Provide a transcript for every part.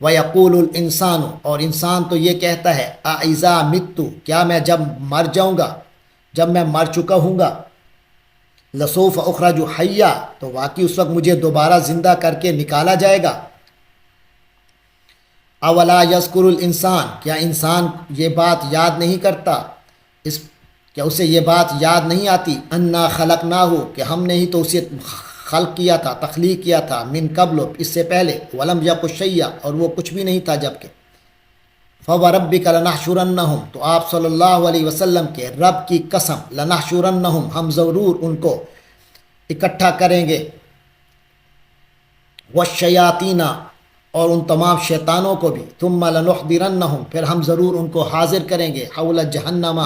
وَيَقُولُ الْإِنسَانُ اور انسان تو یہ کہتا ہے اَإِذَا مِتُّ کیا میں جب مر جاؤں گا، جب میں مر چکا ہوں گا، لَسَوْفَ أُخْرَجُ حَيًّا تو واقعی اس وقت مجھے دوبارہ زندہ کر کے نکالا جائے گا۔ اولا یذکر الانسان کیا انسان یہ بات یاد نہیں کرتا، اس کیا اسے یہ بات یاد نہیں آتی، انا خلقناہ کہ ہم نے ہی تو اسے خلق کیا تھا، تخلیق کیا تھا، من قبل اس سے پہلے، ولم یک شیئا اور وہ کچھ بھی نہیں تھا جبکہ، فوربک لنحشرنہم تو آپ صلی اللہ علیہ وسلم کے رب کی قسم، لنحشرنہم ہم ضرور ان کو اکٹھا کریں گے، والشیاطین اور ان تمام شیطانوں کو بھی، ثم لنحضرنہم پھر ہم ضرور ان کو حاضر کریں گے، حول جہنم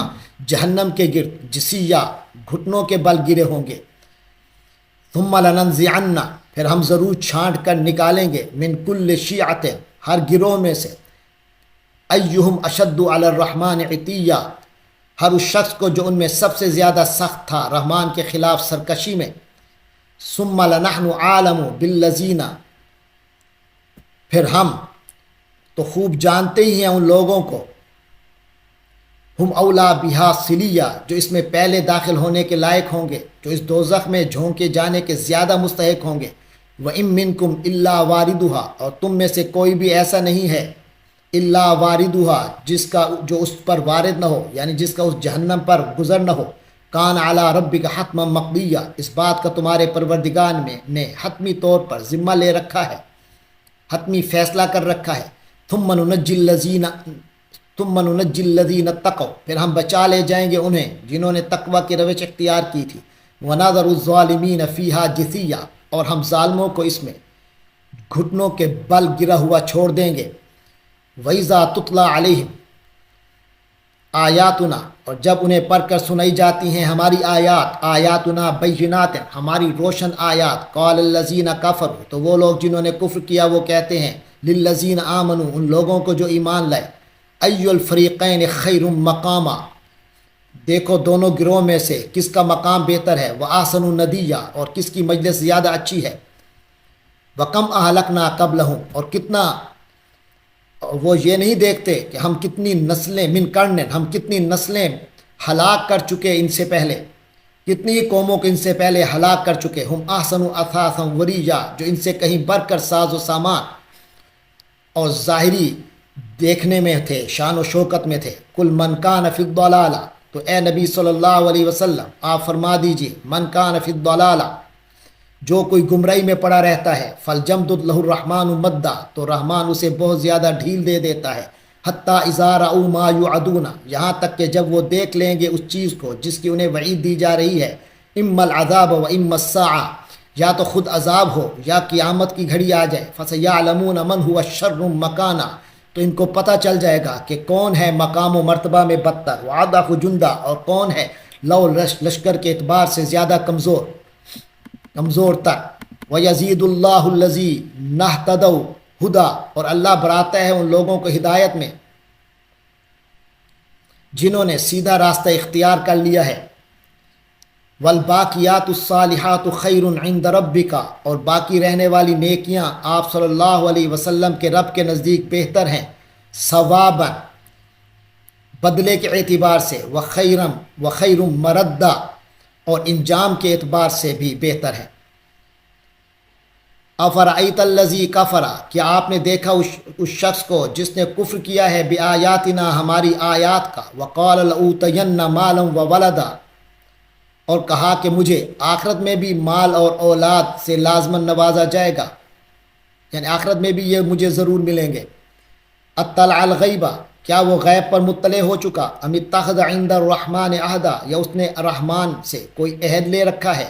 جہنم کے گرد، جسیا گھٹنوں کے بل گرے ہوں گے، ثم لننزعن پھر ہم ضرور چھانٹ کر نکالیں گے، من کل شیعۃ ہر گروہ میں سے، ایہم اشد علی الرحمن عتیا ہر اس شخص کو جو ان میں سب سے زیادہ سخت تھا رحمان کے خلاف سرکشی میں، ثم لنحن عالم بالذین پھر ہم تو خوب جانتے ہی ہیں ان لوگوں کو، ہم اولا بہا صلیہ جو اس میں پہلے داخل ہونے کے لائق ہوں گے، جو اس دوزخ میں جھونکے جانے کے زیادہ مستحق ہوں گے، وَإِن مِّنكُمْ إِلَّا وَارِدُهَا اور تم میں سے کوئی بھی ایسا نہیں ہے، الا واردها جس کا جو اس پر وارد نہ ہو، یعنی جس کا اس جہنم پر گزر نہ ہو، کان علی ربک حتما مقضیہ اس بات کا تمہارے پروردگار نے حتمی طور پر ذمہ لے رکھا ہے، حتمی فیصلہ کر رکھا ہے، ثم ننجی الذین اتقوا پھر ہم بچا لے جائیں گے انہیں جنہوں نے تقوی کی روش اختیار کی تھی، ونذر الظالمین فیہا جثیا اور ہم ظالموں کو اس میں گھٹنوں کے بل گرا ہوا چھوڑ دیں گے، وَإِذَا تُتْلَى عَلَيْهِمْ آیاتنا اور جب انہیں پڑھ کر سنائی جاتی ہیں ہماری آیات، آیاتنا بینات ہماری روشن آیات، قال الذین کفروا تو وہ لوگ جنہوں نے کفر کیا وہ کہتے ہیں، للذین آمنوا ان لوگوں کو جو ایمان لائے، ای الفریقین خیر مقاما دیکھو دونوں گروہ میں سے کس کا مقام بہتر ہے، واحسن ندیہ اور کس کی مجلس زیادہ اچھی ہے، وکم اہلکنا قبلہم اور کتنا وہ یہ نہیں دیکھتے کہ ہم کتنی نسلیں من قرن ہم کتنی نسلیں ہلاک کر چکے ان سے پہلے، کتنی قوموں کو ان سے پہلے ہلاک کر چکے، ہم احسن اثاثا وریا جو ان سے کہیں بڑھ کر ساز و سامان اور ظاہری دیکھنے میں تھے، شان و شوکت میں تھے، کل من کان فی الضلالہ تو اے نبی صلی اللہ علیہ وسلم آپ فرما دیجئے، من کان فی الضلالہ جو کوئی گمراہی میں پڑا رہتا ہے، فَلْجَمْدُدْ لَهُ الرَّحْمَٰنُ مَدًّا تو رحمان اسے بہت زیادہ ڈھیل دے دیتا ہے، حتیٰ اِذَا رَأَوْا مَا يُوعَدُونَ یہاں تک کہ جب وہ دیکھ لیں گے اس چیز کو جس کی انہیں وعید دی جا رہی ہے، اِمَّا الْعَذَابَ وَإِمَّا السَّاعَةَ یا تو خود عذاب ہو یا قیامت کی گھڑی آ جائے، فَسَيَعْلَمُونَ مَنْ هُوَ شَرٌّ مَكَانًا تو ان کو پتہ چل جائے گا کہ کون ہے مقام و مرتبہ میں بدتر، وَأَضْعَفُ جُنْدًا اور کون ہے لو لشکر کے اعتبار سے زیادہ کمزور تر، وَيَزِيدُ اللَّهُ الَّذِينَ اهْتَدَوْا هُدًى اور اللہ بڑھاتا ہے ان لوگوں کو ہدایت میں جنہوں نے سیدھا راستہ اختیار کر لیا ہے، وَالْبَاقِيَاتُ الصَّالِحَاتُ خَيْرٌ عِندَ رَبِّكَ اور باقی رہنے والی نیکیاں آپ صلی اللہ علیہ وسلم کے رب کے نزدیک بہتر ہیں، ثواباً بدلے کے اعتبار سے، وَخَيْرٌ مَرَدًّا اور انجام کے اعتبار سے بھی بہتر ہے۔ افرأیت الذی کفر کیا آپ نے دیکھا اس شخص کو جس نے کفر کیا ہے بآیاتنا ہماری آیات کا، وقال لأوتین مالا وولدا اور کہا کہ مجھے آخرت میں بھی مال اور اولاد سے لازماً نوازا جائے گا، یعنی آخرت میں بھی یہ مجھے ضرور ملیں گے، اطلع الغیبہ کیا وہ غیب پر مطلع ہو چکا، ام اتخذ عند الرحمن عہدا یا اس نے رحمان سے کوئی عہد لے رکھا ہے،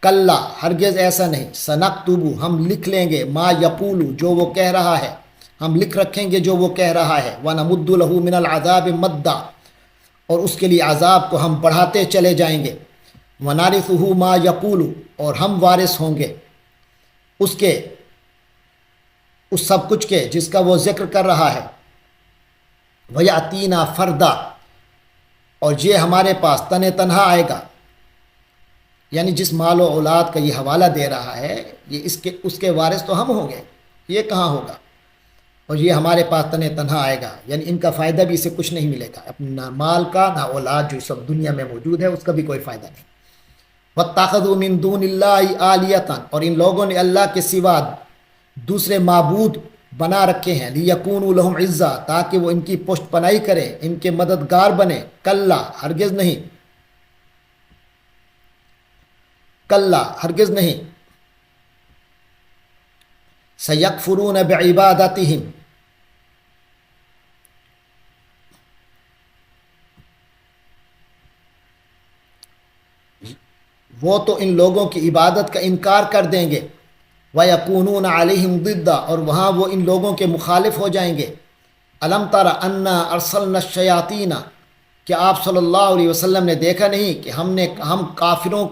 کلا ہرگز ایسا نہیں، سنکتب ہم لکھ لیں گے، ما یقول جو وہ کہہ رہا ہے، ہم لکھ رکھیں گے جو وہ کہہ رہا ہے، ونمد له من العذاب مدا اور اس کے لیے عذاب کو ہم بڑھاتے چلے جائیں گے، ونارثه ما یقول اور ہم وارث ہوں گے اس کے اس سب کچھ کے جس کا وہ ذکر کر رہا ہے، وَيَأْتِينَا فَرْدًا اور یہ ہمارے پاس تنہا آئے گا، یعنی جس مال و اولاد کا یہ حوالہ دے رہا ہے یہ اس کے وارث تو ہم ہوں گے، یہ کہاں ہوگا، اور یہ ہمارے پاس تنہا آئے گا، یعنی ان کا فائدہ بھی اسے کچھ نہیں ملے گا، اپنا مال کا نہ اولاد جو سب دنیا میں موجود ہے اس کا بھی کوئی فائدہ نہیں۔ وَاتَّخَذُوا مِن دُونِ اللَّهِ آلِهَةً، اور ان لوگوں نے اللہ کے سوا دوسرے معبود بنا رکھے ہیں، لِيَكُونُوا لَهُمْ عِزًّا، تاکہ وہ ان کی پشت پناہی کریں، ان کے مددگار بنے۔ کلا، ہرگز نہیں، کلا ہرگز نہیں، سَيَكْفُرُونَ بِعِبَادَتِهِمْ، وہ تو ان لوگوں کی عبادت کا انکار کر دیں گے، وَيَكُونُونَ عَلَيْهِمْ ضِدًّا، اور وہاں وہ ان لوگوں کے مخالف ہو جائیں گے۔ الم تر انا ارسلنا الشیاطین، کہ آپ صلی اللہ علیہ وسلم نے دیکھا نہیں کہ ہم کافروں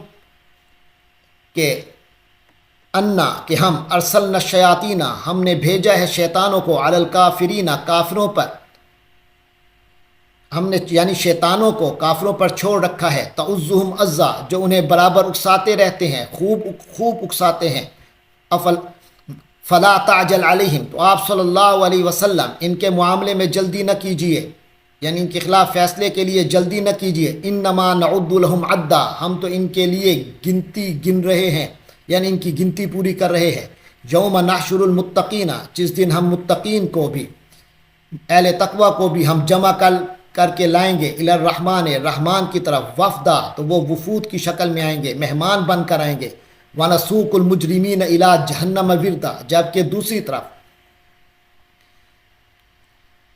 کے انا کہ ہم ارسلنا الشیاطین، ہم نے بھیجا ہے شیطانوں کو، علی الکافرین، کافروں پر، ہم نے یعنی شیطانوں کو کافروں پر چھوڑ رکھا ہے، تعزہم عزا، جو انہیں برابر اکساتے رہتے ہیں، خوب اکساتے ہیں۔ فلا تعجل علیہم، تو آپ صلی اللہ علیہ وسلم ان کے معاملے میں جلدی نہ کیجیے، یعنی ان کے خلاف فیصلے کے لیے جلدی نہ کیجیے۔ انما نعد لہم عدا، ہم تو ان کے لیے گنتی گن رہے ہیں، یعنی ان کی گنتی پوری کر رہے ہیں۔ یوم نحشر المتقین، جس دن ہم متقین کو بھی، اہل تقوی کو بھی ہم جمع کر کے لائیں گے، الی الرحمن، رحمان کی طرف، وفدا، تو وہ وفود کی شکل میں آئیں گے، مہمان بن کر آئیں گے۔ وَنَسُوقُ الْمُجْرِمِينَ إِلَىٰ جَهَنَّمَ وِرْدًا، جبکہ دوسری طرف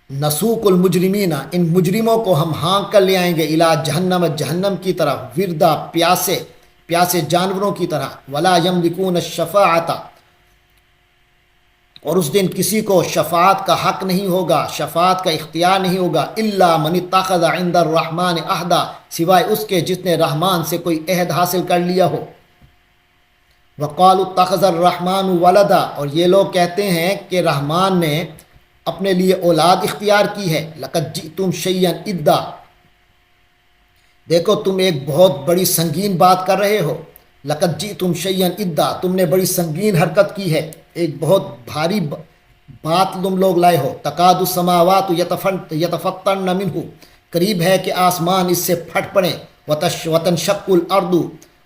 نسوق المجرمین، ان مجرموں کو ہم ہانک کر لے آئیں گے، الی جہنم، جہنم کی طرف، وردا، پیاسے جانوروں کی طرح۔ ولا یملکون الشفاعۃ، اور اس دن کسی کو شفاعت کا حق نہیں ہوگا، شفاعت کا اختیار نہیں ہوگا، الا من اتخذ عند الرحمن عہدا، سوائے اس کے جس نے رحمان سے کوئی عہد حاصل کر لیا ہو۔ وقالوا اتخذ الرحمن ولدا، اور یہ لوگ کہتے ہیں کہ رحمان نے اپنے لیے اولاد اختیار کی ہے۔ لقد جئتم شیئا ادا، دیکھو تم ایک بہت بڑی سنگین بات کر رہے ہو۔ لقد جئتم شیئا ادا، تم نے بڑی سنگین حرکت کی ہے، ایک بہت بھاری بات تم لوگ لائے ہو۔ تکاد السماوات یتفطرن منہ، قریب ہے کہ آسمان اس سے پھٹ پڑیں۔ وتنشق الارض،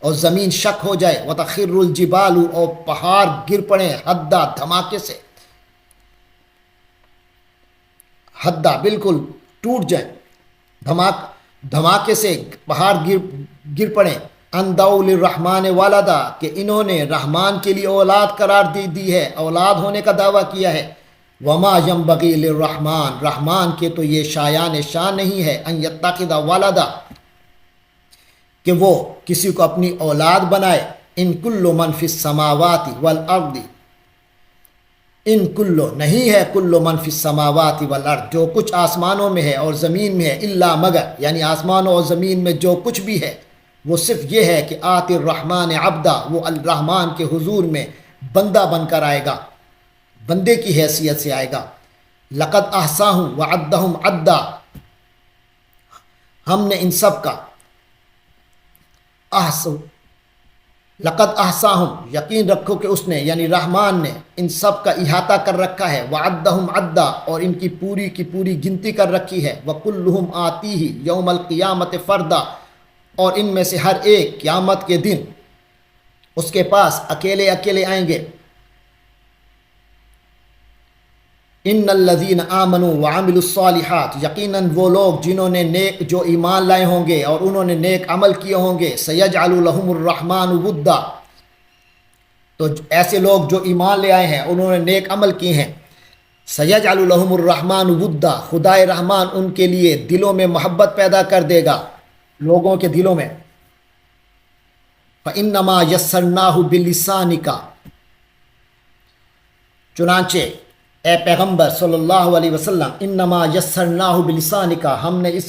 اور زمین شک ہو جائے۔ وتخر الجبال، اور پہاڑ گر پڑیں، حدا، دھماکے سے، حدا بالکل ٹوٹ جائیں، دھماکے سے پہاڑ گر پڑیں۔ ان دعوا للرحمن ولدا، کہ انہوں نے رحمان کے لیے اولاد قرار دی ہے، اولاد ہونے کا دعویٰ کیا ہے۔ وما ينبغي للرحمن، رحمان کے تو یہ شایان شان نہیں ہے، ان يتخذ ولدا، کہ وہ کسی کو اپنی اولاد بنائے۔ ان کل من فی السماوات والارض، ان کلو نہیں ہے، کل من فی السماوات والارض، جو کچھ آسمانوں میں ہے اور زمین میں ہے، الا مگر، یعنی آسمانوں اور زمین میں جو کچھ بھی ہے وہ صرف یہ ہے کہ آت الرحمن عبدا، وہ الرحمان کے حضور میں بندہ بن کر آئے گا، بندے کی حیثیت سے آئے گا۔ لقد احصاہم وعدہم عدا، ہم نے ان سب کا لقد احصاہم، یقین رکھو کہ اس نے یعنی رحمان نے ان سب کا احاطہ کر رکھا ہے۔ وعدہم عدا، اور ان کی پوری گنتی کر رکھی ہے۔ وکلہم آتیہ یوم القیامت فردا، اور ان میں سے ہر ایک قیامت کے دن اس کے پاس اکیلے آئیں گے۔ ان الذین آمنوا وعملوا الصالحات، یقیناً وہ لوگ جنہوں نے جو ایمان لائے ہوں گے اور انہوں نے نیک عمل کیے ہوں گے، سیجعل لهم الرحمن ودا، تو ایسے لوگ جو ایمان لے آئے ہیں انہوں نے نیک عمل کیے ہیں، سیجعل لهم الرحمن ودا، خدائے رحمان ان کے لیے دلوں میں محبت پیدا کر دے گا، لوگوں کے دلوں میں۔ فإنما یسرناہ بلسانک، چنانچہ اے پیغمبر صلی اللہ علیہ وسلم، انما یسرناہ بلسانک، ہم نے اس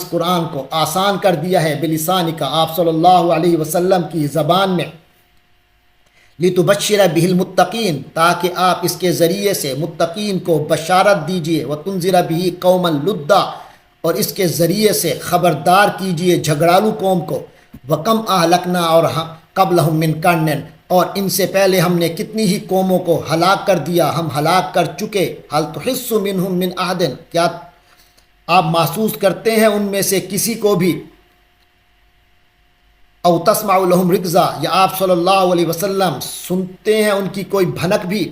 قرآن کو آسان کر دیا ہے، بلسانک، آپ صلی اللہ علیہ وسلم کی زبان میں، لتبشر بہ المتقین، تاکہ آپ اس کے ذریعے سے متقین کو بشارت دیجیے، وتنذر بہ قوما لدا، اور اس کے ذریعے سے خبردار کیجیے جھگڑالو قوم کو، وکم اہلکنا، اور قبلہم من قرن، اور ان سے پہلے ہم نے کتنی ہی قوموں کو ہلاک کر دیا، ہم ہلاک کر چکے۔ حل تحس منہم من احد، کیا آپ محسوس کرتے ہیں ان میں سے کسی کو بھی؟ او تسمع لہم رکزا، یا آپ صلی اللہ علیہ وسلم سنتے ہیں ان کی کوئی بھنک بھی؟